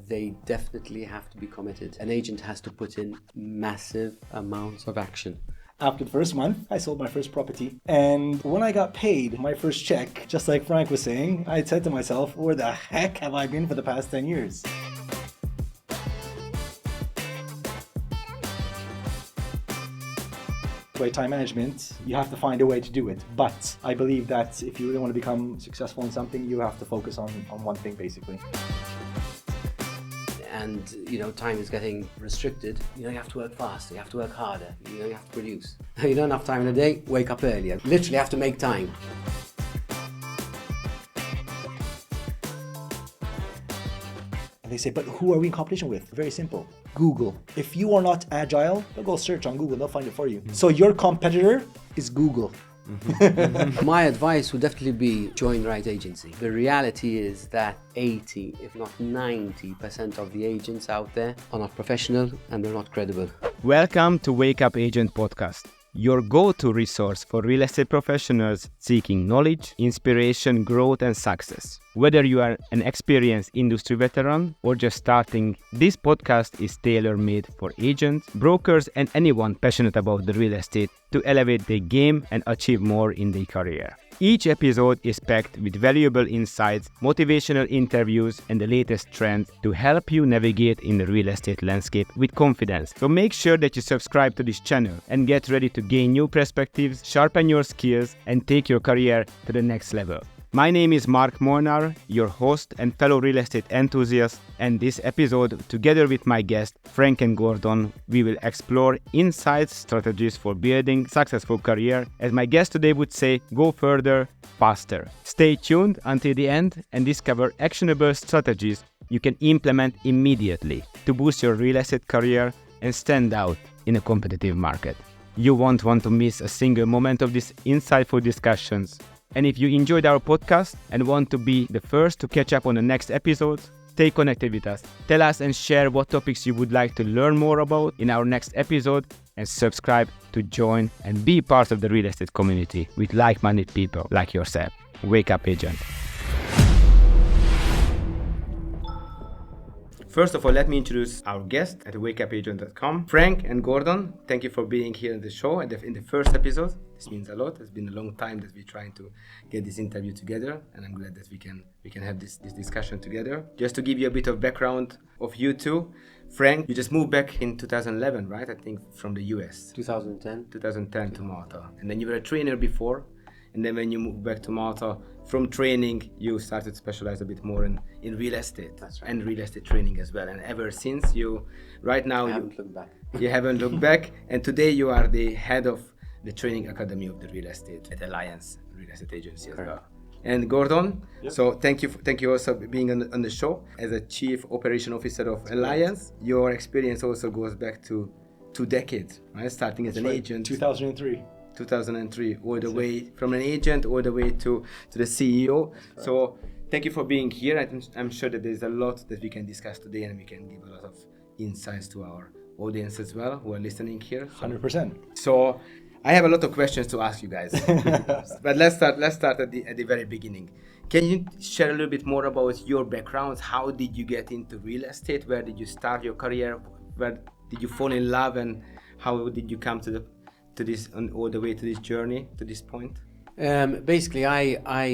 they definitely have to be committed. An agent has to put in massive amounts of action. After the first month, I sold my first property. And when I got paid my first check, just like Frank was saying, I said to myself, where the heck have I been for the past 10 years? By time management, you have to find a way to do it. But I believe that if you really want to become successful in something, you have to focus on one thing, basically. And, time is getting restricted. You have to work faster, you have to work harder, you have to produce. You don't have time in the day, wake up earlier. Literally have to make time. And they say, but who are we in competition with? Very simple. Google. If you are not agile, they'll go search on Google, they'll find it for you. So your competitor is Google. My advice would definitely be join the right agency. The reality is that 80, if not 90% of the agents out there are not professional and they're not credible. Welcome to Wake Up Agent Podcast, your go-to resource for real estate professionals seeking knowledge, inspiration, growth, and success. Whether you are an experienced industry veteran or just starting, this podcast is tailor-made for agents, brokers, and anyone passionate about the real estate to elevate their game and achieve more in their career. Each episode is packed with valuable insights, motivational interviews, and the latest trends to help you navigate in the real estate landscape with confidence. So make sure that you subscribe to this channel and get ready to gain new perspectives, sharpen your skills, and take your career to the next level. My name is Mark Molnar, your host and fellow real estate enthusiast, and this episode, together with my guest Frank and Gordon, we will explore insights, strategies for building successful career. As my guest today would say, go further, faster. Stay tuned until the end and discover actionable strategies you can implement immediately to boost your real estate career and stand out in a competitive market. You won't want to miss a single moment of these insightful discussions. And if you enjoyed our podcast and want to be the first to catch up on the next episodes, stay connected with us. Tell us and share what topics you would like to learn more about in our next episode, and subscribe to join and be part of the real estate community with like-minded people like yourself. Wake Up Agent. First of all, let me introduce our guest at wakeupagent.com, Frank and Gordon. Thank you for being here in the show and in the first episode. This means a lot. It's been a long time that we're trying to get this interview together, and I'm glad that we can have this discussion together. Just to give you a bit of background of you two, Frank, you just moved back in 2011, right? I think from the US. 2010 to Malta. And then you were a trainer before. And then when you moved back to Malta, from training, you started to specialize a bit more in real estate. That's right. And real estate training as well. And ever since, you haven't looked back. You haven't looked back. And today you are the head of the training academy of the real estate at Alliance Real Estate Agency as well. And Gordon, so thank you also for being on the show. As a chief operation officer of Alliance, your experience also goes back to 2 decades, right? Starting as an agent. 2003, all the way from an agent all the way to the CEO. So thank you for being here. I'm sure that there's a lot that we can discuss today, and we can give a lot of insights to our audience as well who are listening here. 100%. So I have a lot of questions to ask you guys. But let's start at the very beginning. Can you share a little bit more about your backgrounds? How did you get into real estate? Where did you start your career? Where did you fall in love, and how did you come to this and all the way to this journey to this point? Basically,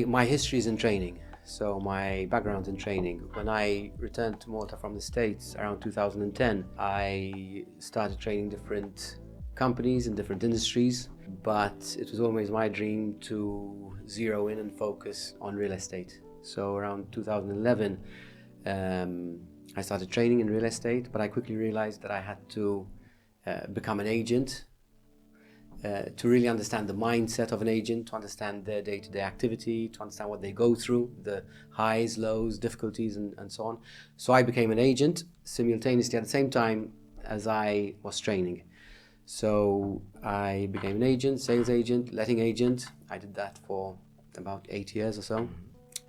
my history is in training. So my background in training. When I returned to Malta from the States around 2010, I started training different companies in different industries, but it was always my dream to zero in and focus on real estate. So around 2011, I started training in real estate, but I quickly realized that I had to become an agent. To really understand the mindset of an agent, to understand their day-to-day activity, to understand what they go through, the highs, lows, difficulties, and so on. So I became an agent simultaneously at the same time as I was training. So I became an agent, sales agent, letting agent. I did that for about 8 years or so.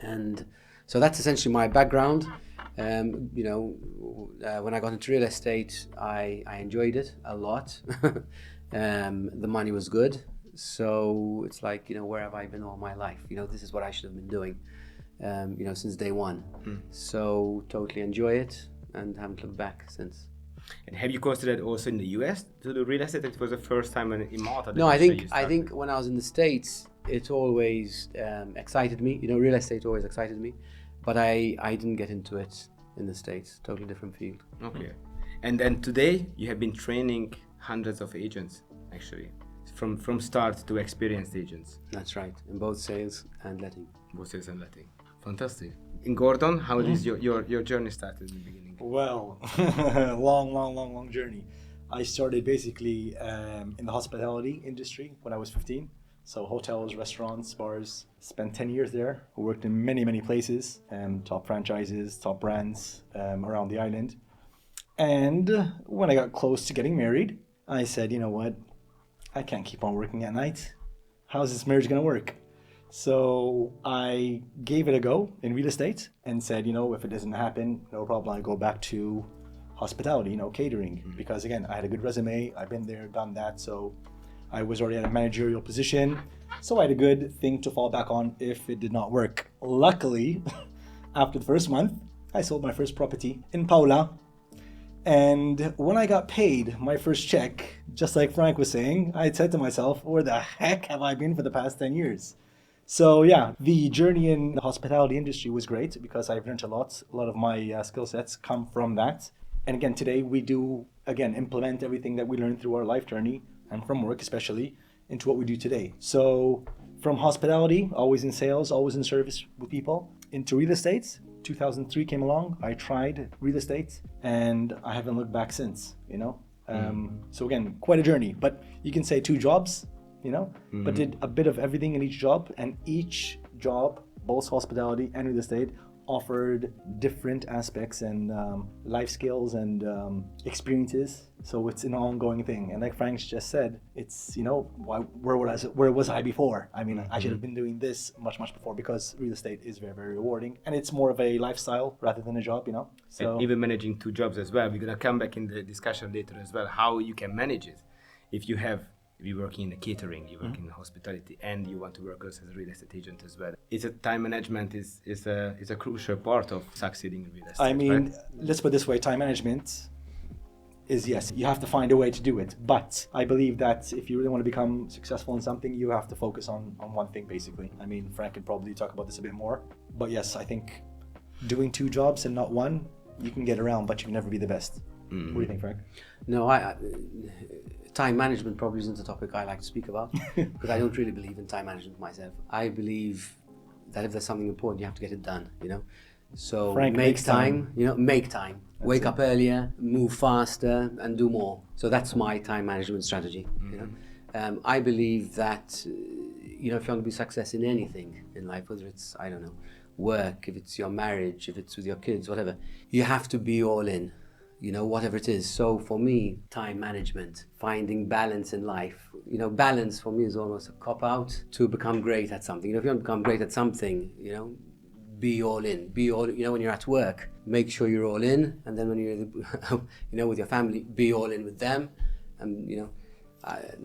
And so that's essentially my background. When I got into real estate, I enjoyed it a lot. The money was good, so it's like, where have I been all my life? This is what I should have been doing, since day one. So totally enjoy it. and haven't looked back since. And have you considered also in the US to do real estate? It was the first time in Malta. No, I think when I was in the States, it always excited me. Real estate always excited me, but I didn't get into it in the States. Totally different field. Okay. And then today you have been training hundreds of agents, actually, from start to experienced agents. That's right, in both sales and letting. Both sales and letting. Fantastic. In Gordon, how did your journey started in the beginning? Well, long journey. I started basically in the hospitality industry when I was 15. So hotels, restaurants, bars. Spent 10 years there. Worked in many places, top franchises, top brands around the island. And when I got close to getting married, I said, you know what? I can't keep on working at night. How's this marriage going to work? So I gave it a go in real estate and said, if it doesn't happen, no problem. I go back to hospitality, catering. Because again, I had a good resume. I've been there, done that. So I was already at a managerial position. So I had a good thing to fall back on if it did not work. Luckily, after the first month, I sold my first property in Paula. And when I got paid my first check, just like Frank was saying, I said to myself, where the heck have I been for the past 10 years? So yeah, the journey in the hospitality industry was great because I've learned a lot. A lot of my skill sets come from that. And again, today we do, implement everything that we learned through our life journey and from work especially into what we do today. So from hospitality, always in sales, always in service with people, into real estate. 2003 came along, I tried real estate and I haven't looked back since, So again, quite a journey, but you can say 2 jobs, but did a bit of everything in each job, and each job, both hospitality and real estate, offered different aspects and life skills and experiences. So it's an ongoing thing. And like Frank just said, it's, where was I before? I mean, I should have been doing this much before, because real estate is very rewarding. And it's more of a lifestyle rather than a job, So and even managing 2 jobs as well. We're going to come back in the discussion later as well, how you can manage it. If you're working in the catering, you work in hospitality, and you want to work as a real estate agent as well. Time management is a crucial part of succeeding in real estate. I mean, right? Let's put it this way, time management is, yes, you have to find a way to do it. But I believe that if you really want to become successful in something, you have to focus on one thing, basically. I mean, Frank could probably talk about this a bit more. But yes, I think doing 2 jobs and not one, you can get around, but you can never be the best. What do you think, Frank? No, time management probably isn't a topic I like to speak about because I don't really believe in time management myself. I believe that if there's something important, you have to get it done, So Frank make time, make time. That's Wake it. up earlier, move faster, and do more. So that's my time management strategy, I believe that, if you want to be success in anything in life, whether it's, work, if it's your marriage, if it's with your kids, whatever, you have to be all in. Whatever it is. So for me, time management, finding balance in life. Balance for me is almost a cop-out to become great at something. If you want to become great at something, be all in. When you're at work, make sure you're all in. And then when you're, with your family, be all in with them. And,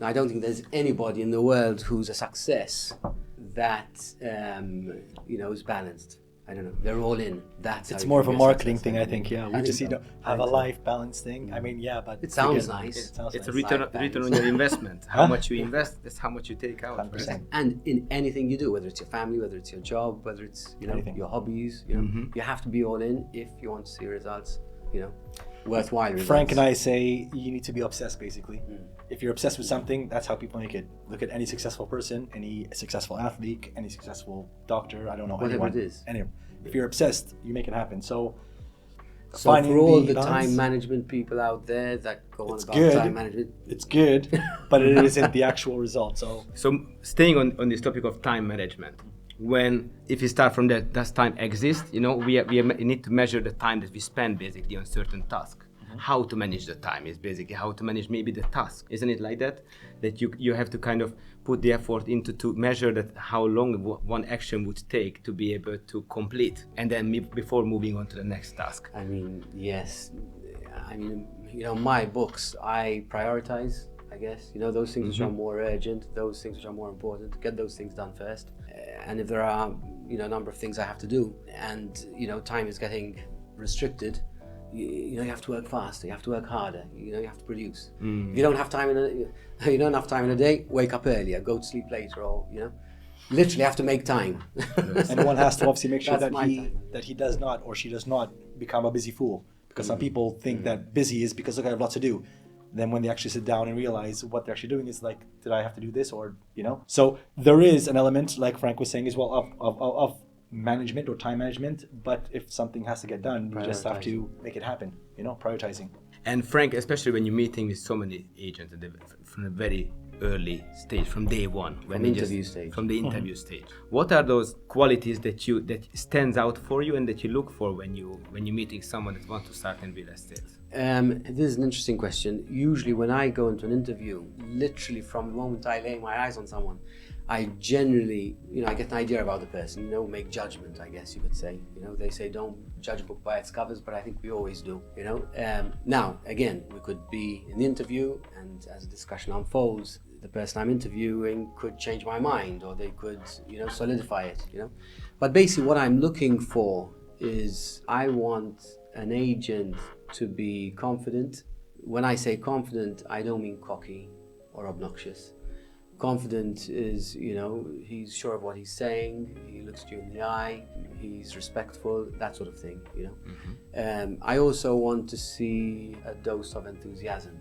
I don't think there's anybody in the world who's a success that, is balanced. I don't know. They're all in. It's more of a marketing thing, I think. Yeah, we just have a life balance thing. I mean, but it sounds nice. It's a return on your investment. How much you invest, that's how much you take out. 100%. And in anything you do, whether it's your family, whether it's your job, whether it's your hobbies, you have to be all in if you want to see results. Worthwhile results. Frank and I say you need to be obsessed, basically. If you're obsessed with something, that's how people make it. Look at any successful person, any successful athlete, any successful doctor, I don't know, whatever anyone. it is. Anyone. If you're obsessed, you make it happen. So for all the time management people out there that go on about time management, it's good, but it isn't the actual result. So staying on this topic of time management, if you start from that, does time exist? We need to measure the time that we spend basically on certain tasks. How to manage the time is basically how to manage maybe the task. Isn't it like that? That you have to kind of put the effort into to measure that how long one action would take to be able to complete, and then before moving on to the next task. I mean, yes. I mean, my books, I prioritize, I guess. Those things which are more urgent, those things which are more important, get those things done first. And if there are, a number of things I have to do, and, time is getting restricted, you have to work faster, you have to work harder, you have to produce. If you don't have time you don't have time in a day, wake up earlier, go to sleep later, or literally have to make time. And one has to obviously make sure That's that he does not, or she does not become a busy fool, because some people think that busy is because, look, I have lots to do. Then when they actually sit down and realize what they're actually doing is like, did I have to do this, or so there is an element, like Frank was saying as well, of management or time management. But if something has to get done, you just have to make it happen, prioritizing. And Frank, especially when you're meeting with so many agents from the very early stage, from day one, from the interview stage, what are those qualities that stands out for you and that you look for when you're meeting someone that wants to start in real estate? This is an interesting question. Usually when I go into an interview, literally from the moment I lay my eyes on someone, I generally, I get an idea about the person, make judgment, I guess you could say. They say don't judge a book by its covers, but I think we always do, Now, again, we could be in the interview, and as the discussion unfolds, the person I'm interviewing could change my mind, or they could, solidify it, But basically what I'm looking for is I want an agent to be confident. When I say confident, I don't mean cocky or obnoxious. Confident is, he's sure of what he's saying, he looks you in the eye, he's respectful, that sort of thing, I also want to see a dose of enthusiasm.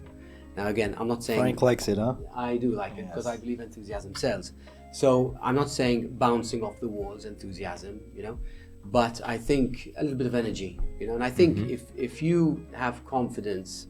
Now again, I'm not saying... Frank likes it, huh? I do like it, because I believe enthusiasm sells. So I'm not saying bouncing off the walls enthusiasm, but I think a little bit of energy, and I think if you have confidence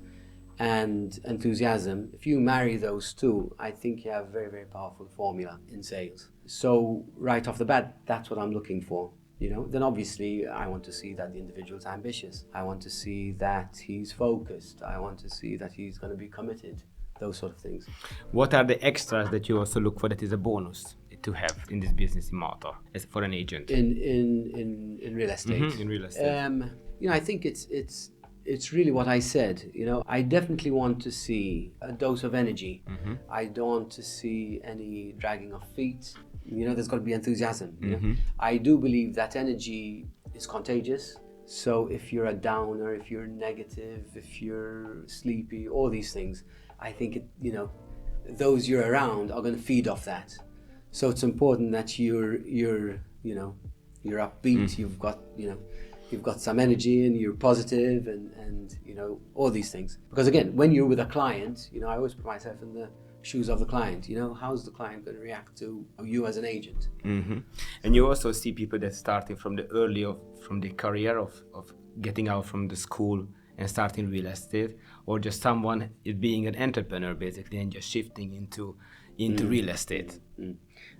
and enthusiasm, if you marry those two, I think you have a very, very powerful formula in sales. So right off the bat, that's what I'm looking for. Then obviously I want to see that the individual's ambitious. I want to see that he's focused. I want to see that he's going to be committed. Those sort of things. What are the extras that you also look for that is a bonus to have in this business in Malta as for an agent? In real estate. In real estate. I think it's really what I said. I definitely want to see a dose of energy. I don't want to see any dragging of feet. There's got to be enthusiasm. I do believe that energy is contagious. So if you're a downer, if you're negative, if you're sleepy, all these things, I think those you're around are going to feed off that. So it's important that you're upbeat. You've got some energy and you're positive and all these things. Because again, when you're with a client, I always put myself in the shoes of the client. How's the client going to react to you as an agent? And you also see people that starting from the career of getting out from the school and starting real estate, or just someone being an entrepreneur basically and just shifting into real estate.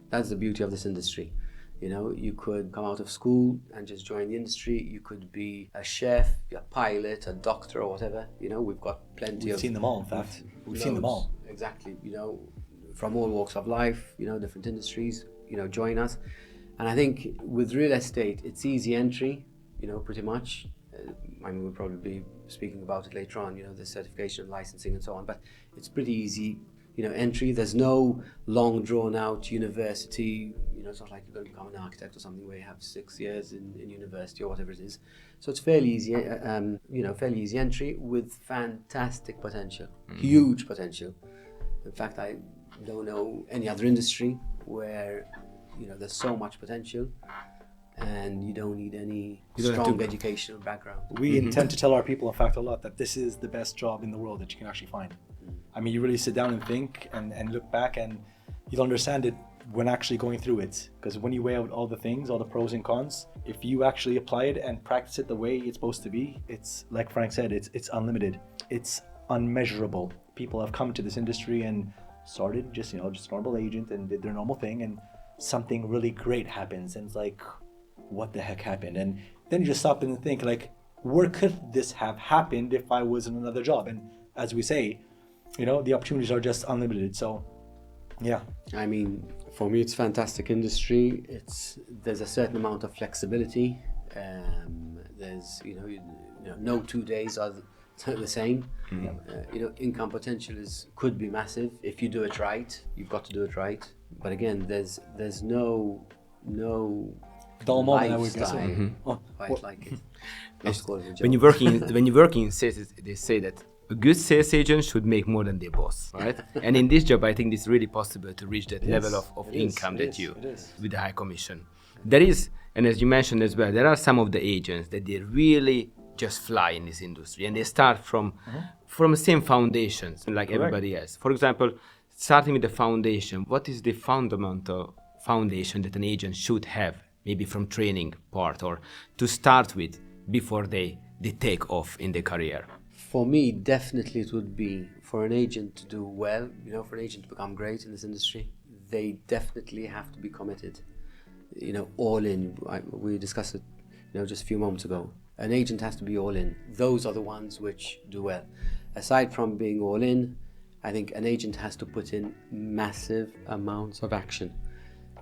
That's the beauty of this industry. You could come out of school and just join the industry. You could be a chef, a pilot, a doctor, or whatever. We've got plenty We've seen them all, in fact. We've seen them all. Exactly. From all walks of life, different industries, join us. And I think with real estate, it's easy entry, pretty much. We'll probably be speaking about it later on, the certification, licensing and so on, but it's pretty easy, entry. There's no long drawn out university, it's not like you're going to become an architect or something where you have 6 years in university or whatever it is. So it's fairly easy, fairly easy entry with fantastic potential, huge potential. In fact, I don't know any other industry where, there's so much potential and you don't need any strong educational background. We intend to tell our people, in fact, a lot that this is the best job in the world that you can actually find. You really sit down and think and look back, and you'll understand it when actually going through it. Because when you weigh out all the things, all the pros and cons, if you actually apply it and practice it the way it's supposed to be, it's like Frank said, it's unlimited. It's unmeasurable. People have come to this industry and started just normal agent and did their normal thing, and something really great happens, and it's like, what the heck happened? And then you just stop and think, like, where could this have happened if I was in another job? And as we say, the opportunities are just unlimited. So yeah, for me, it's fantastic industry. There's a certain amount of flexibility. There's no 2 days are the same. Income potential could be massive if you do it right. You've got to do it right. But again, there's no Dull moment, I would guess. lifestyle. Oh, Quite what- like it. Not to call it a job. When you work in sales, they say that a good sales agent should make more than their boss, right? And in this job, I think it's really possible to reach that level of it is, income it that is, you it is. with the high commission. There is, and as you mentioned as well, there are some of the agents that they really just fly in this industry, and they start from the same foundations like everybody else. For example, starting with the foundation, what is the fundamental foundation that an agent should have, maybe from training part or to start with before they take off in their career? For me, definitely it would be for an agent to do well, for an agent to become great in this industry, they definitely have to be committed, all in. We discussed it, just a few moments ago. An agent has to be all in. Those are the ones which do well. Aside from being all in, I think an agent has to put in massive amounts of action.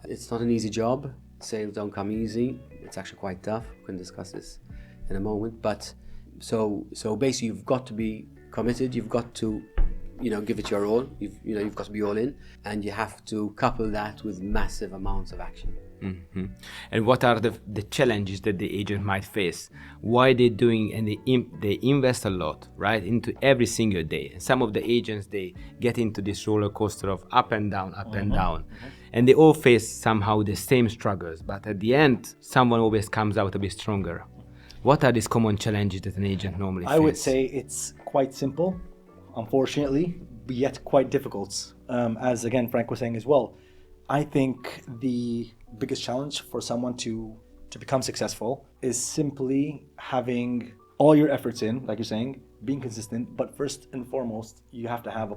It's not an easy job. Sales don't come easy. It's actually quite tough. We can discuss this in a moment. But so basically, you've got to be committed. You've got to, give it your all. You've got to be all in, and you have to couple that with massive amounts of action. Mm-hmm. And what are the challenges that the agent might face? Why they're doing, and they invest a lot, right, into every single day. And some of the agents, they get into this roller coaster of up and down, and they all face somehow the same struggles. But at the end, someone always comes out a bit stronger. What are these common challenges that an agent normally faces? I would say it's quite simple, unfortunately, but yet quite difficult. As again, Frank was saying as well, I think the biggest challenge for someone to become successful is simply having all your efforts in, like you're saying, being consistent. But first and foremost, you have to have a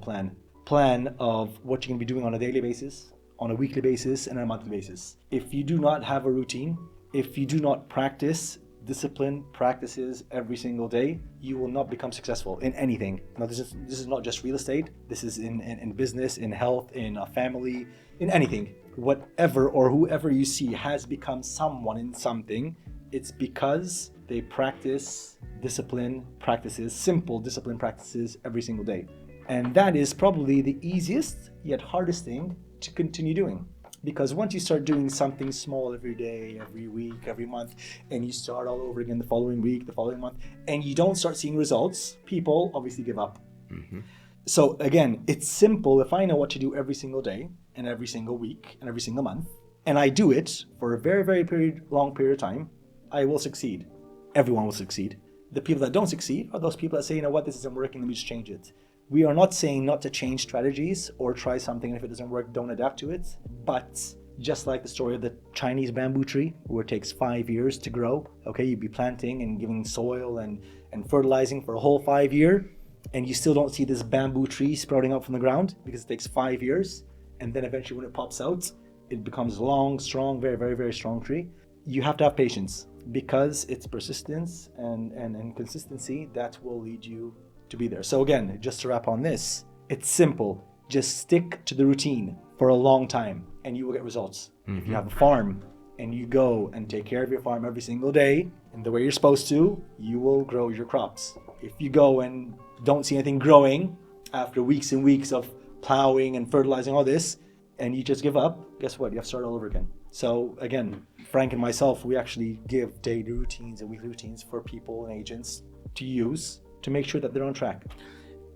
plan of what you're going to be doing on a daily basis, on a weekly basis, and on a monthly basis. If you do not have a routine, if you do not practice discipline practices every single day, you will not become successful in anything. Now, this is not just real estate. This is in business, in health, in a family, in anything. Whatever or whoever you see has become someone in something, it's because they practice discipline practices, simple discipline practices every single day. And that is probably the easiest yet hardest thing to continue doing. Because once you start doing something small every day, every week, every month, and you start all over again the following week, the following month, and you don't start seeing results, people obviously give up. Mm-hmm. So again, it's simple. If I know what to do every single day and every single week and every single month, and I do it for a very, very long period of time, I will succeed. Everyone will succeed. The people that don't succeed are those people that say, this isn't working, let me just change it. We are not saying not to change strategies or try something, and if it doesn't work, don't adapt to it. But just like the story of the Chinese bamboo tree, where it takes 5 years to grow, okay, you'd be planting and giving soil and fertilizing for a whole 5 years, and you still don't see this bamboo tree sprouting up from the ground because it takes 5 years. And then eventually when it pops out, it becomes long, strong, very, very, very strong tree. You have to have patience because it's persistence and consistency that will lead you to be there. So again, just to wrap on this, it's simple. Just stick to the routine for a long time and you will get results. Mm-hmm. If you have a farm and you go and take care of your farm every single day and the way you're supposed to, you will grow your crops. If you go and don't see anything growing after weeks and weeks of plowing and fertilizing all this, and you just give up, guess what? You have to start all over again. So again, Frank and myself, we actually give daily routines and weekly routines for people and agents to use to make sure that they're on track.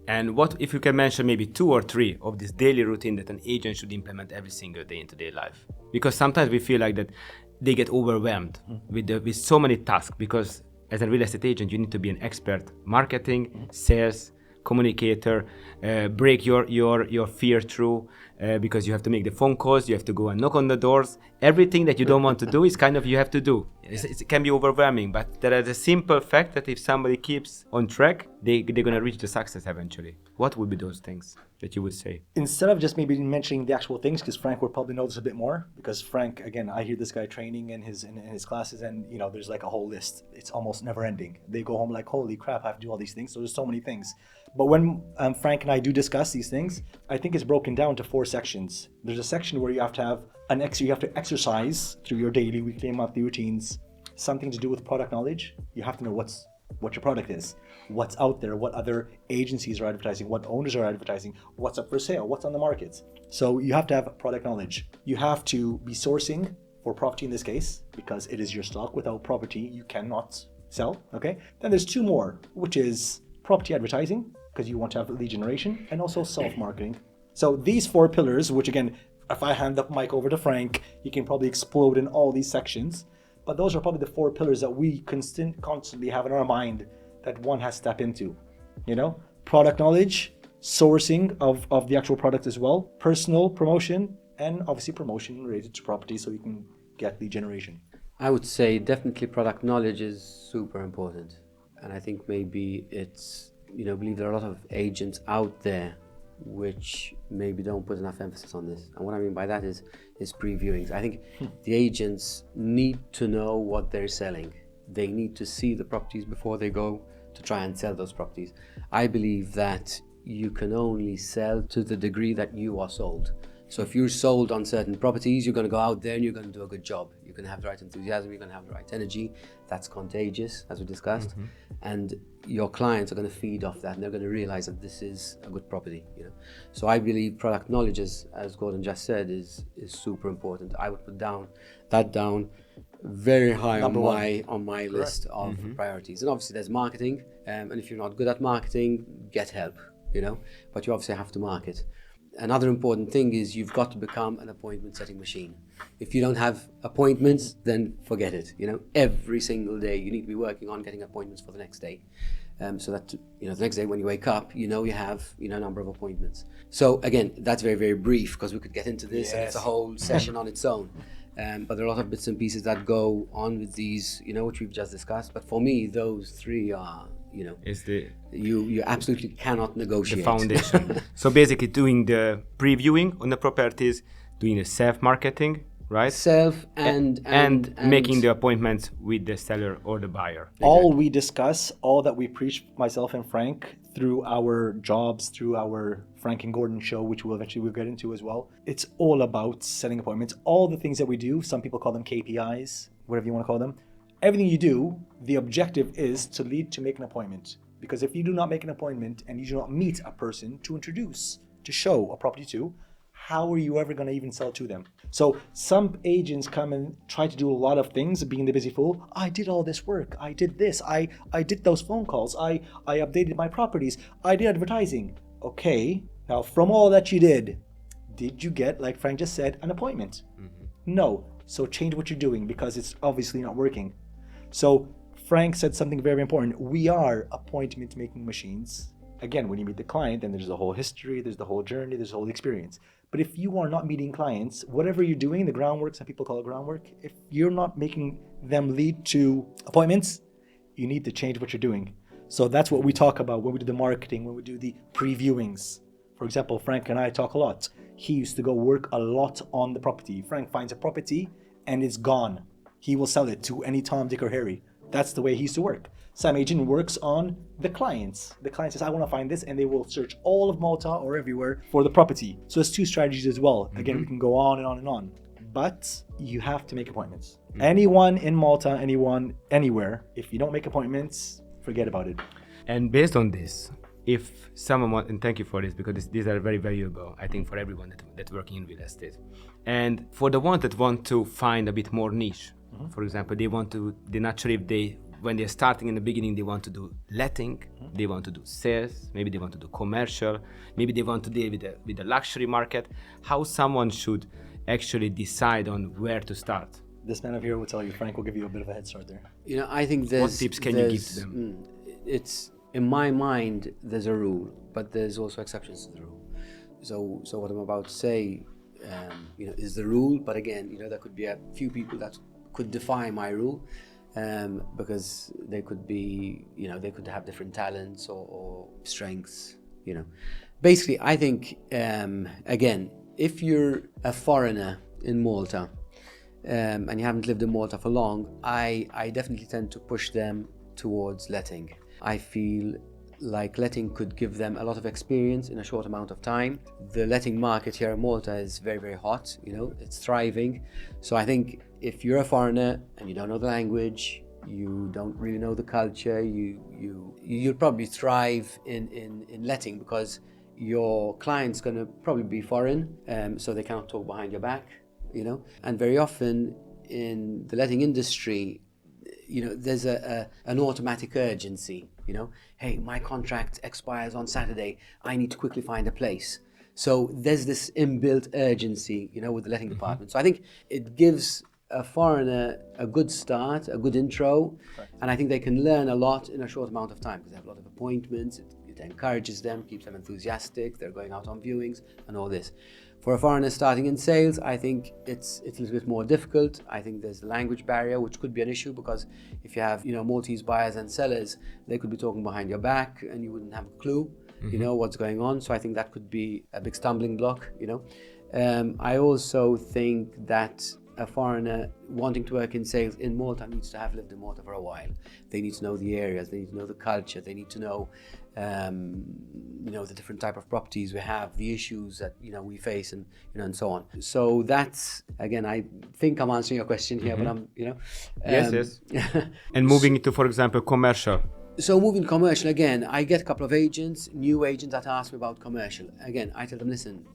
And what if you can mention maybe 2 or 3 of this daily routine that an agent should implement every single day into their life? Because sometimes we feel like that they get overwhelmed with so many tasks, because as a real estate agent, you need to be an expert marketing, sales, communicator, break your fear through, because you have to make the phone calls, you have to go and knock on the doors. Everything that you don't want to do is kind of you have to do. It can be overwhelming, but there is a simple fact that if somebody keeps on track, they're going to reach the success eventually. What would be those things that you would say? Instead of just maybe mentioning the actual things, because Frank would probably know this a bit more, because Frank, again, I hear this guy training in his classes, and there's like a whole list. It's almost never ending. They go home like, holy crap, I have to do all these things. So there's so many things. But when Frank and I do discuss these things, I think it's broken down to 4 sections. There's a section where you have to have you have to exercise through your daily, weekly, and monthly routines, something to do with product knowledge. You have to know what your product is, what's out there, what other agencies are advertising, what owners are advertising, what's up for sale, what's on the market. So you have to have product knowledge. You have to be sourcing for property in this case, because it is your stock. Without property, you cannot sell, okay? Then there's two more, which is property advertising, because you want to have lead generation, and also self-marketing. So these four pillars, which again, if I hand the mic over to Frank, he can probably explode in all these sections. But those are probably the four pillars that we constantly have in our mind that one has to step into. You know, product knowledge, sourcing of the actual product as well, personal promotion, and obviously promotion related to property so you can get lead generation. I would say definitely product knowledge is super important. And I think maybe it's, I believe there are a lot of agents out there which maybe don't put enough emphasis on this. And what I mean by that is previewings. I think the agents need to know what they're selling. They need to see the properties before they go to try and sell those properties. I believe that you can only sell to the degree that you are sold. So if you're sold on certain properties, you're going to go out there and you're going to do a good job. You're going to have the right enthusiasm, you're going to have the right energy. That's contagious, as we discussed. And your clients are going to feed off that and they're going to realize that this is a good property. So I believe product knowledge, as Gordon just said, is super important. I would put that down very high on my list of priorities. And obviously there's marketing, and if you're not good at marketing, get help, but you obviously have to market. Another important thing is you've got to become an appointment setting machine. If you don't have appointments, then forget it. Every single day you need to be working on getting appointments for the next day, so that the next day when you wake up, you have a number of appointments. So again, that's very, very brief because we could get into this and it's a whole session on its own. But there are a lot of bits and pieces that go on with these, which we've just discussed. But for me, those three are, is the you absolutely cannot negotiate. The foundation. So basically doing the previewing on the properties, doing the self-marketing, right? And making the appointments with the seller or the buyer. All we discuss, all that we preach, myself and Frank, through our jobs, through our Frank and Gordon show, which we'll get into as well. It's all about setting appointments. All the things that we do, some people call them KPIs, whatever you want to call them. Everything you do, the objective is to lead to make an appointment. Because if you do not make an appointment and you do not meet a person to introduce, to show a property to, how are you ever going to even sell to them? So some agents come and try to do a lot of things, being the busy fool. I did all this work. I did this. I did those phone calls. I updated my properties. I did advertising. Okay, now from all that you did you get, like Frank just said, an appointment? No. So change what you're doing because it's obviously not working. So Frank said something very important. We are appointment making machines. Again, when you meet the client, then there's the whole history, there's the whole journey, there's the whole experience. But if you are not meeting clients, whatever you're doing, the groundwork, some people call it groundwork, if you're not making them lead to appointments, you need to change what you're doing. So that's what we talk about when we do the marketing, when we do the previewings. For example, Frank and I talk a lot. He used to go work a lot on the property. Frank finds a property and it's gone. He will sell it to any Tom, Dick, or Harry. That's the way he used to work. Sam agent works on the clients. The client says, I want to find this, and they will search all of Malta or everywhere for the property. So there's two strategies as well. Again, we can go on and on and on. But you have to make appointments. Anyone in Malta, anyone, anywhere, if you don't make appointments, forget about it. And based on this, if someone wants, and thank you for this, because these are very valuable, I think, for everyone that's working in real estate. And for the ones that want to find a bit more niche, for example, when they're starting in the beginning, they want to do letting, they want to do sales, maybe they want to do commercial, maybe they want to deal with the luxury market. How someone should actually decide on where to start? This man over here will tell you. Frank will give you a bit of a head start there. I think what tips can you give to them? It's, in my mind, there's a rule, but there's also exceptions to the rule. So what I'm about to say, is the rule, but again, there could be a few people that could defy my rule, because they could be, they could have different talents or strengths, Basically, I think, again, if you're a foreigner in Malta, and you haven't lived in Malta for long, I definitely tend to push them towards letting. I feel like letting could give them a lot of experience in a short amount of time. The letting market here in Malta is very, very hot, it's thriving. So I think if you're a foreigner and you don't know the language, you don't really know the culture, you'll probably thrive in letting because your client's going to probably be foreign, so they cannot talk behind your back, and very often in the letting industry, there's an automatic urgency, hey, my contract expires on Saturday, I need to quickly find a place. So there's this inbuilt urgency, with the letting department. So I think it gives a foreigner a good start, a good intro, and I think they can learn a lot in a short amount of time because they have a lot of appointments. It encourages them, keeps them enthusiastic, they're going out on viewings and all this. For a foreigner starting in sales, I think it's a little bit more difficult. I think there's the language barrier, which could be an issue because if you have, Maltese buyers and sellers, they could be talking behind your back and you wouldn't have a clue, what's going on. So I think that could be a big stumbling block, I also think that a foreigner wanting to work in sales in Malta needs to have lived in Malta for a while. They need to know the areas, they need to know the culture, they need to know the different type of properties we have, the issues that we face, and and so on. So that's, again, I think I'm answering your question here, but I'm yes. And moving into, for example, commercial. So moving commercial, again, I get a couple of agents, new agents that ask me about commercial. Again, I tell them, listen,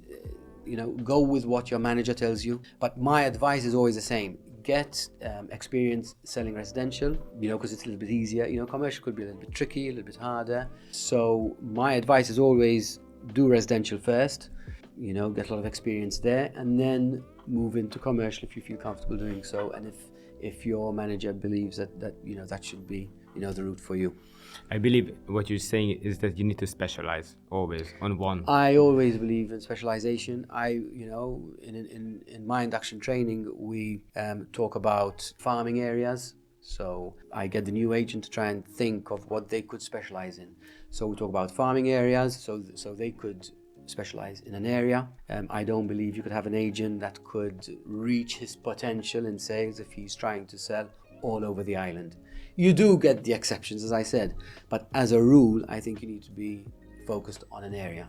go with what your manager tells you. But my advice is always the same. Get experience selling residential, because it's a little bit easier. Commercial could be a little bit tricky, a little bit harder. So my advice is always do residential first, get a lot of experience there, and then move into commercial if you feel comfortable doing so. And if your manager believes that that should be, the route for you. I believe what you're saying is that you need to specialize always on one. I always believe in specialization. In my induction training, we talk about farming areas. So I get the new agent to try and think of what they could specialize in. So we talk about farming areas, so they could specialize in an area. I don't believe you could have an agent that could reach his potential in sales if he's trying to sell all over the island. You do get the exceptions, as I said, but as a rule, I think you need to be focused on an area,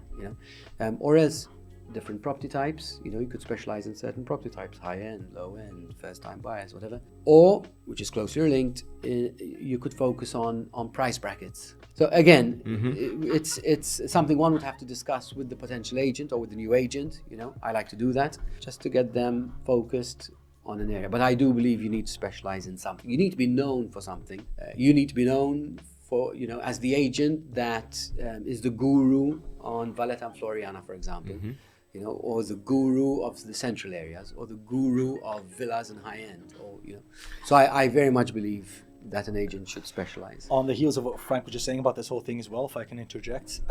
or else different property types, you could specialize in certain property types, high end, low end, first time buyers, whatever, or, which is closely linked, you could focus on price brackets. So again, it's something one would have to discuss with the potential agent or with the new agent, I like to do that, just to get them focused on an area. But I do believe you need to specialize in something. You need to be known for something. You need to be known for, as the agent that is the guru on Valletta and Floriana, for example, or the guru of the central areas, or the guru of villas and high end, or So I very much believe that an agent should specialize. On the heels of what Frank was just saying about this whole thing as well, if I can interject,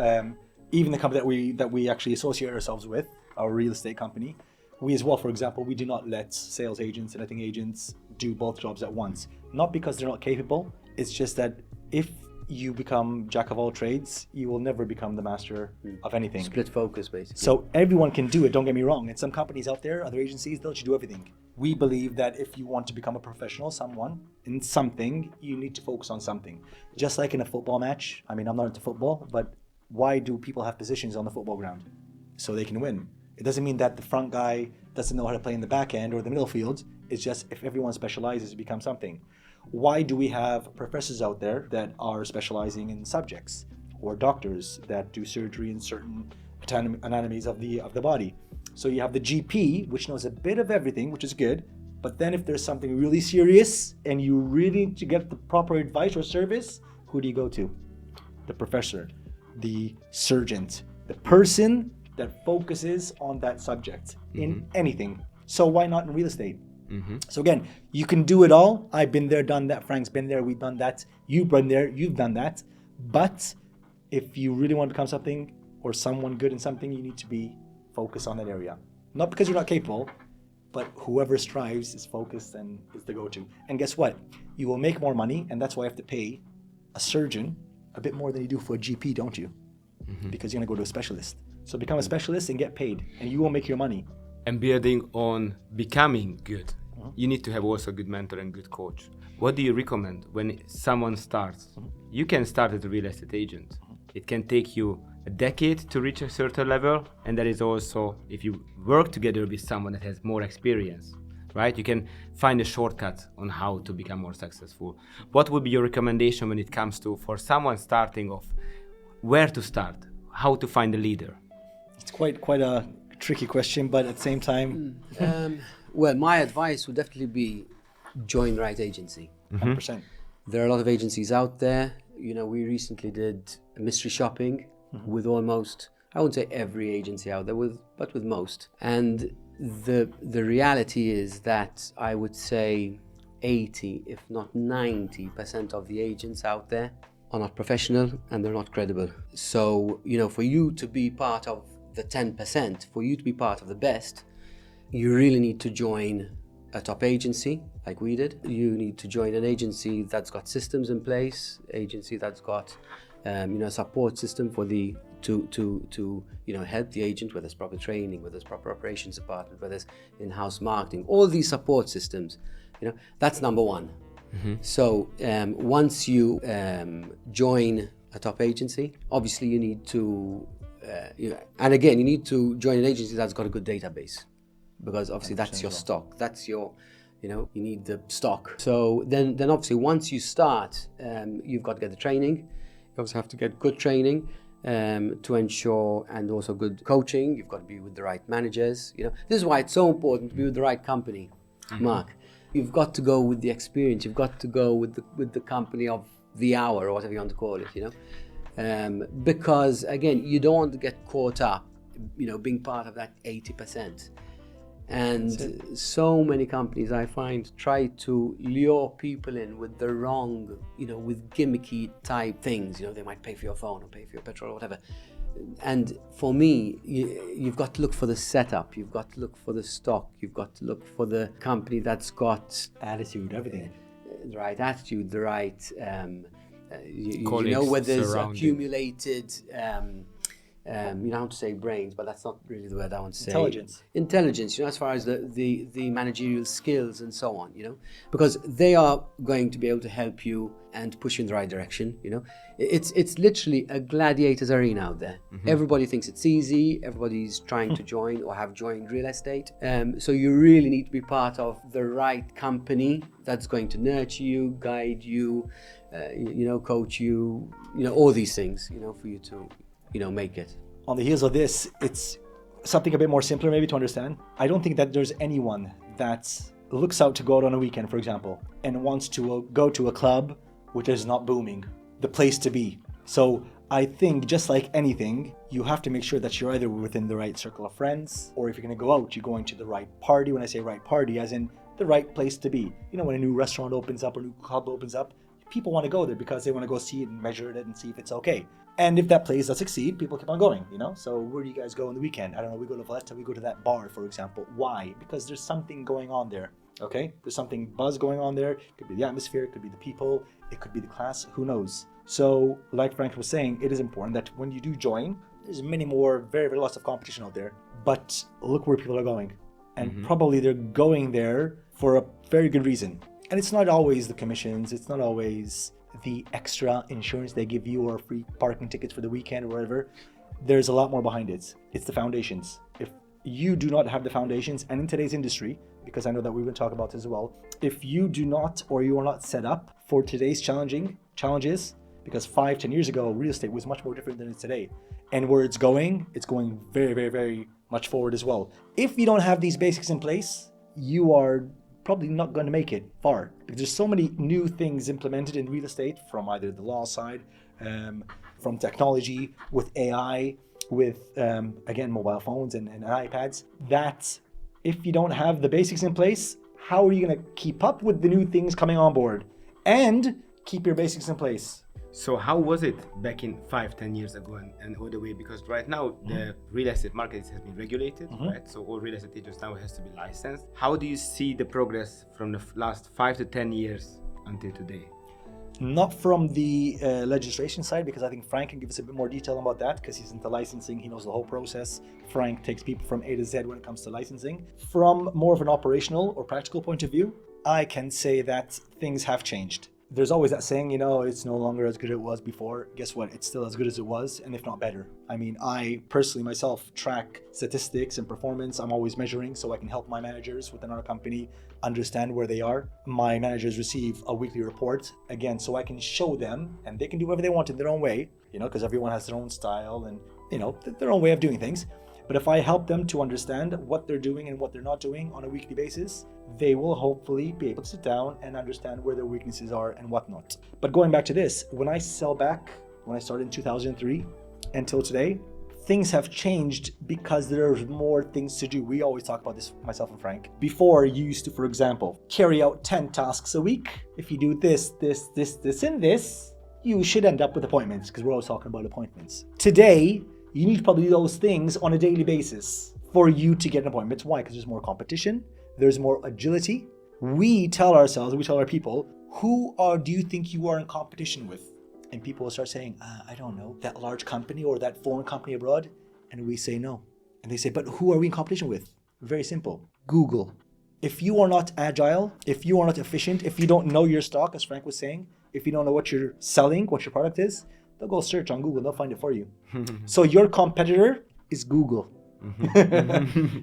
even the company that we actually associate ourselves with, our real estate company, we as well, for example, we do not let sales agents and letting agents do both jobs at once. Not because they're not capable, it's just that if you become jack of all trades, you will never become the master of anything. Split focus, basically. So everyone can do it, don't get me wrong. And some companies out there, other agencies, they'll let you do everything. We believe that if you want to become a professional, in something, you need to focus on something. Just like in a football match. I mean, I'm not into football, but why do people have positions on the football ground? So they can win. It doesn't mean that the front guy doesn't know how to play in the back end or the middle field. It's just if everyone specializes, it becomes something. Why do we have professors out there that are specializing in subjects, or doctors that do surgery in certain anatomies of the body? So you have the GP, which knows a bit of everything, which is good. But then if there's something really serious and you really need to get the proper advice or service, who do you go to? The professor, the surgeon, the person that focuses on that subject in anything. So why not in real estate? So again, you can do it all. I've been there, done that. Frank's been there, we've done that. You've been there, you've done that. But if you really want to become something or someone good in something, you need to be focused on that area. Not because you're not capable, but whoever strives is focused and is the go-to. And guess what? You will make more money, and that's why you have to pay a surgeon a bit more than you do for a GP, don't you? Because you're gonna go to a specialist. So become a specialist and get paid, and you will make your money. And building on becoming good, you need to have also a good mentor and good coach. What do you recommend when someone starts? You can start as a real estate agent. It can take you a decade to reach a certain level, and that is also if you work together with someone that has more experience, right? You can find a shortcut on how to become more successful. What would be your recommendation when it comes to, for someone starting off, where to start, how to find a leader? It's quite a tricky question, but at the same time... Well, my advice would definitely be join the right agency. 100%. There are a lot of agencies out there. You know, we recently did mystery shopping with almost, I wouldn't say every agency out there, but with most. And the reality is that I would say 80, if not 90% of the agents out there are not professional and they're not credible. So, you know, for you to be part of the 10%, for you to be part of the best, you really need to join a top agency like we did. You need to join an agency that's got systems in place, agency that's got a support system for the to help the agent, whether it's proper training, whether it's proper operations department, whether it's in-house marketing, all these support systems, that's number one. So once you join a top agency, obviously you need to and again, you need to join an agency that's got a good database, because obviously that's your stock, that's your you need the stock. So then obviously once you start, you've got to get the training. You also have to get good training to ensure, and also good coaching. You've got to be with the right managers. This is why it's so important to be with the right company, Mark. You've got to go with the experience. You've got to go with the company of the hour, or whatever you want to call it. Because again, you don't want to get caught up, being part of that 80%. And so many companies, I find, try to lure people in with the wrong, with gimmicky type things. They might pay for your phone or pay for your petrol or whatever. And for me, you've got to look for the setup. You've got to look for the stock. You've got to look for the company that's got attitude, everything. The right attitude, the right, Colleagues where there's surrounding. accumulated, you don't have to say brains, but that's not really the word I want to say. Intelligence, as far as the managerial skills and so on, because they are going to be able to help you and push you in the right direction. It's literally a gladiator's arena out there. Everybody thinks it's easy. Everybody's trying to join or have joined real estate. So you really need to be part of the right company that's going to nurture you, guide you, coach you, all these things, for you to make it. On the heels of this, it's something a bit more simpler maybe to understand. I don't think that there's anyone that looks out to go out on a weekend, for example, and wants to go to a club which is not booming, the place to be. So I think, just like anything, you have to make sure that you're either within the right circle of friends, or if you're going to go out, you're going to the right party. When I say right party, as in the right place to be. When a new restaurant opens up or a new club opens up, people want to go there because they want to go see it and measure it and see if it's okay. And if that place does succeed, people keep on going, So where do you guys go on the weekend? I don't know, we go to Valletta, we go to that bar, for example. Why? Because there's something going on there, okay? There's something buzz going on there. It could be the atmosphere, it could be the people, it could be the class, who knows? So like Frank was saying, it is important that when you do join, there's many more, very, very lots of competition out there. But look where people are going. And probably they're going there for a very good reason. And it's not always the commissions, it's not always the extra insurance they give you or free parking tickets for the weekend or whatever. There's a lot more behind it. It's the foundations. If you do not have the foundations, and in today's industry, because I know that we will talk about this as well, if you do not, or you are not set up for today's challenges, because 5-10 years ago, real estate was much more different than it is today. And where it's going very, very, very much forward as well. If you don't have these basics in place, you are probably not going to make it far, because there's so many new things implemented in real estate, from either the law side, from technology, with AI, with again mobile phones and iPads, that if you don't have the basics in place, how are you going to keep up with the new things coming on board and keep your basics in place? So how was it back in 5-10 years ago and all the way? Because right now the real estate market has been regulated, right? So all real estate agents now has to be licensed. How do you see the progress from the last 5 to 10 years until today? Not from the legislation side, because I think Frank can give us a bit more detail about that, because he's into licensing, he knows the whole process. Frank takes people from A to Z when it comes to licensing. From more of an operational or practical point of view, I can say that things have changed. There's always that saying, it's no longer as good as it was before. Guess what? It's still as good as it was, and if not better. I mean, I personally myself track statistics and performance. I'm always measuring so I can help my managers within our company understand where they are. My managers receive a weekly report, again, so I can show them, and they can do whatever they want in their own way, because everyone has their own style and, their own way of doing things. But if I help them to understand what they're doing and what they're not doing on a weekly basis, they will hopefully be able to sit down and understand where their weaknesses are and whatnot. But going back to this, when I started in 2003 until today, things have changed because there's more things to do. We always talk about this, myself and Frank. Before, you used to, for example, carry out 10 tasks a week. If you do this, and this, you should end up with appointments, because we're always talking about appointments. Today, you need probably those things on a daily basis for you to get an appointment. Why? Because there's more competition, there's more agility. We tell our people, do you think you are in competition with? And people will start saying, I don't know, that large company or that foreign company abroad. And we say no. And they say, but who are we in competition with? Very simple. Google. If you are not agile, if you are not efficient, if you don't know your stock, as Frank was saying, if you don't know what you're selling, what your product is, they'll go search on Google. They'll find it for you. So your competitor is Google.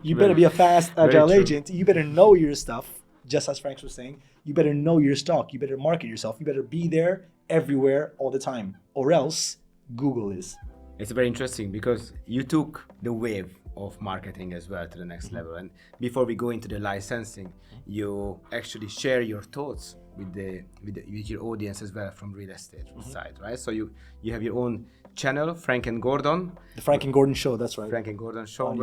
You better be a fast, agile agent. You better know your stuff. Just as Frank was saying, you better know your stock. You better market yourself. You better be there everywhere all the time, or else Google is. It's very interesting because you took the wave of marketing as well to the next level. And before we go into the licensing, you actually share your thoughts with your audience as well from real estate side, right? So you have your own channel, Frank and Gordon. The Frank and Gordon Show, that's right. Frank and Gordon Show,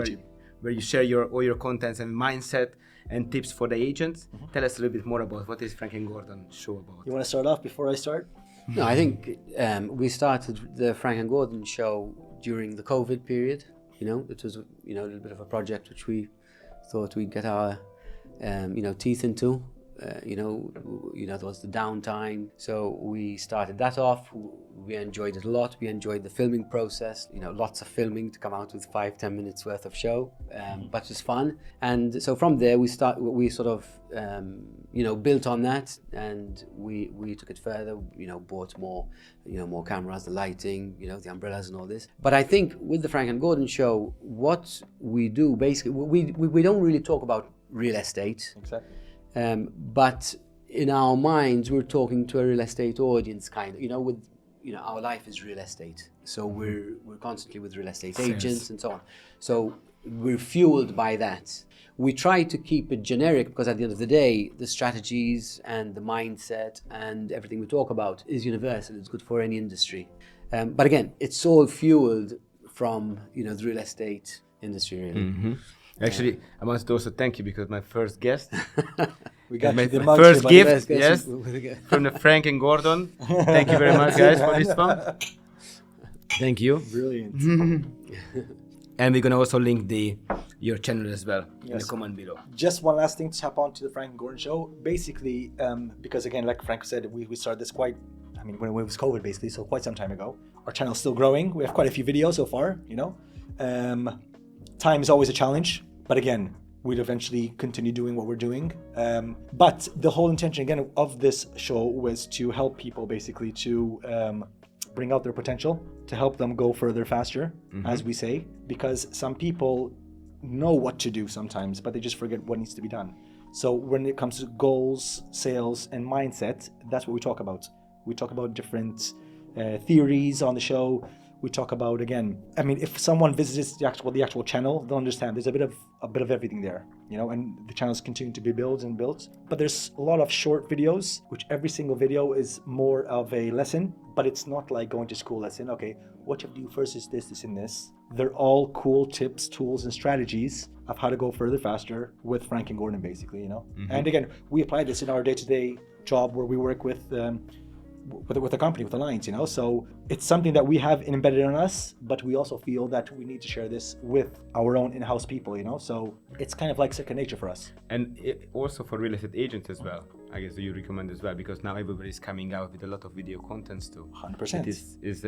where you share all your contents and mindset and tips for the agents. Tell us a little bit more about what is Frank and Gordon Show about. You want to start off before I start? No, I think we started the Frank and Gordon Show during the COVID period. It was a little bit of a project which we thought we'd get our teeth into. There was the downtime, so we started that off. We enjoyed it a lot. We enjoyed the filming process. Lots of filming to come out with 5-10 minutes worth of show, but it was fun. And so from there we sort of built on that, and we took it further. Bought more cameras, the lighting, the umbrellas and all this. But I think with the Frank and Gordon Show, what we do basically, we don't really talk about real estate. Exactly. But in our minds, we're talking to a real estate audience, kind of. Our life is real estate, so we're constantly with real estate agents and so on. So we're fueled by that. We try to keep it generic because at the end of the day, the strategies and the mindset and everything we talk about is universal. It's good for any industry. But again, it's all fueled from the real estate industry, really. Actually, I must also thank you because my first guest, we got my the mugs, first gift, yes, from the Frank and Gordon. Thank you very much, guys, for this one. Thank you. Brilliant. And we're gonna also link your channel as well in the comment below. Just one last thing to tap on to the Frank and Gordon Show. Basically, because again, like Frank said, we started this when it was COVID, basically, so quite some time ago. Our channel's still growing. We have quite a few videos so far. Time is always a challenge. But again, we'd eventually continue doing what we're doing. But the whole intention, again, of this show was to help people basically to bring out their potential, to help them go further faster, as we say, because some people know what to do sometimes, but they just forget what needs to be done. So when it comes to goals, sales, and mindset, that's what we talk about. We talk about different theories on the show. We talk about, again, if someone visits the actual channel, they'll understand there's a bit of everything there, and the channels continue to be built and built. But there's a lot of short videos, which every single video is more of a lesson, but it's not like going to school lesson. Okay, what you have to do first is this, and this. They're all cool tips, tools, and strategies of how to go further faster with Frank and Gordon, basically, And again, we apply this in our day-to-day job where we work with a company, with Alliance, so it's something that we have embedded in us, but we also feel that we need to share this with our own in-house people, so it's kind of like second nature for us. And also for real estate agents as well, I guess you recommend as well, because now everybody's coming out with a lot of video contents too. 100%. It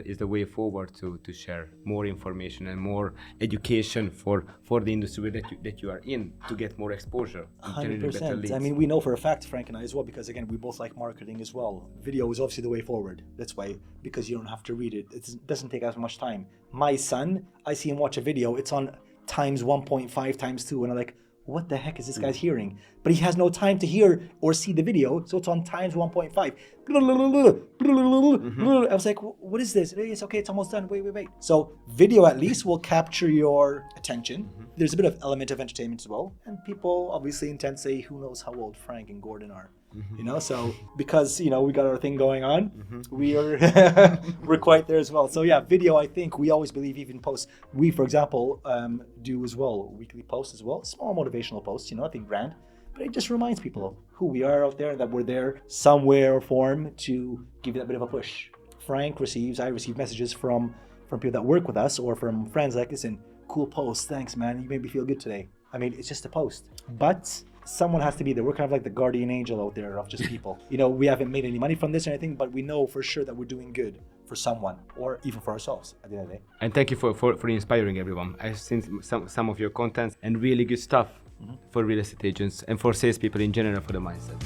is the way forward to share more information and more education for the industry that you are in, to get more exposure. 100%. We know for a fact, Frank and I as well, because again, we both like marketing as well. Video is obviously the way forward. That's why, because you don't have to read it. It doesn't take as much time. My son, I see him watch a video, it's on times 1.5 times 2, and I'm like, what the heck is this guy's hearing? But he has no time to hear or see the video, so it's on times 1.5. I was like, what is this? It's okay, it's almost done. Wait. So video at least will capture your attention. There's a bit of element of entertainment as well. And people obviously intend to say, who knows how old Frank and Gordon are. You know, so because, you know, we got our thing going on, we are we're quite there as well. So yeah, video, I think we always believe even posts. We, for example, do as well, weekly posts as well, small motivational posts, you know, nothing grand, but it just reminds people of who we are out there, that we're there somewhere or form to give you that bit of a push. I receive messages from people that work with us or from friends like, listen, cool post, thanks man, you made me feel good today. I mean, it's just a post, but someone has to be there. We're kind of like the guardian angel out there of just people. You know, we haven't made any money from this or anything, but we know for sure that we're doing good for someone or even for ourselves at the end of the day. And thank you for inspiring everyone. I've seen some of your content and really good stuff for real estate agents and for salespeople in general for the mindset.